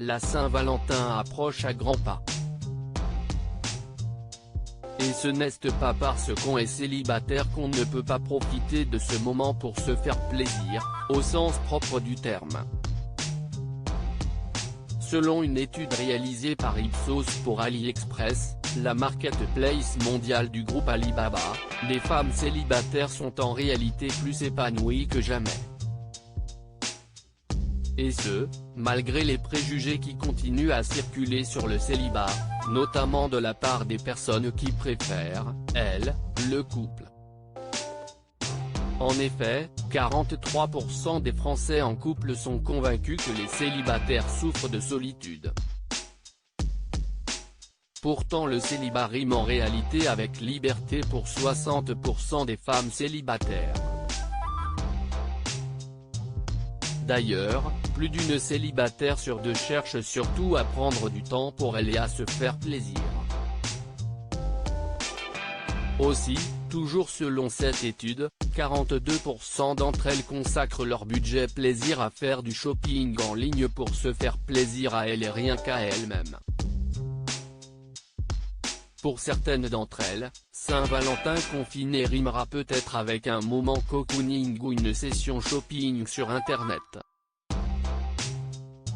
la Saint-Valentin approche à grands pas. Et ce n'est pas parce qu'on est célibataire qu'on ne peut pas profiter de ce moment pour se faire plaisir, au sens propre du terme. Selon une étude réalisée par Ipsos pour AliExpress, la marketplace mondiale du groupe Alibaba, les femmes célibataires sont en réalité plus épanouies que jamais. Et ce, malgré les préjugés qui continuent à circuler sur le célibat, notamment de la part des personnes qui préfèrent, elles, le couple. En effet, 43% des Français en couple sont convaincus que les célibataires souffrent de solitude. Pourtant le célibat rime en réalité avec liberté pour 60% des femmes célibataires. D'ailleurs, plus d'une célibataire sur deux cherche surtout à prendre du temps pour elle et à se faire plaisir. Aussi, toujours selon cette étude, 42% d'entre elles consacrent leur budget plaisir à faire du shopping en ligne pour se faire plaisir à elles et rien qu'à elles-mêmes. Pour certaines d'entre elles, Saint-Valentin confiné rimera peut-être avec un moment cocooning ou une session shopping sur internet.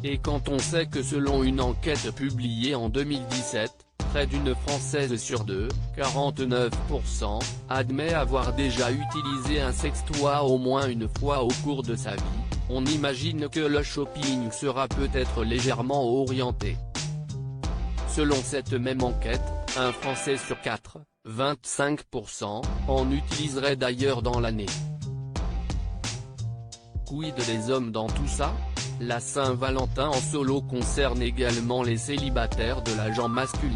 Et quand on sait que selon une enquête publiée en 2017, près d'une Française sur deux, 49%, admet avoir déjà utilisé un sextoy au moins une fois au cours de sa vie, on imagine que le shopping sera peut-être légèrement orienté. Selon cette même enquête, un Français sur 4, 25%, en utiliserait d'ailleurs dans l'année. Quid des hommes dans tout ça? La Saint-Valentin en solo concerne également les célibataires de la gent masculine.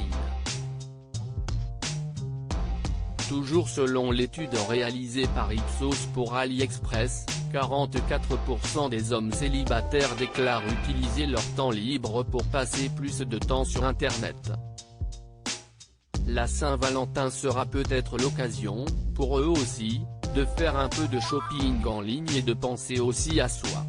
Toujours selon l'étude réalisée par Ipsos pour AliExpress, 44% des hommes célibataires déclarent utiliser leur temps libre pour passer plus de temps sur Internet. La Saint-Valentin sera peut-être l'occasion, pour eux aussi, de faire un peu de shopping en ligne et de penser aussi à soi.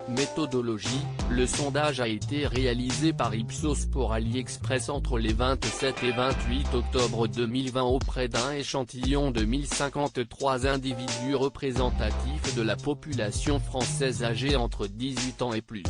Méthodologie, le sondage a été réalisé par Ipsos pour AliExpress entre les 27 et 28 octobre 2020 auprès d'un échantillon de 1053 individus représentatifs de la population française âgée entre 18 ans et plus.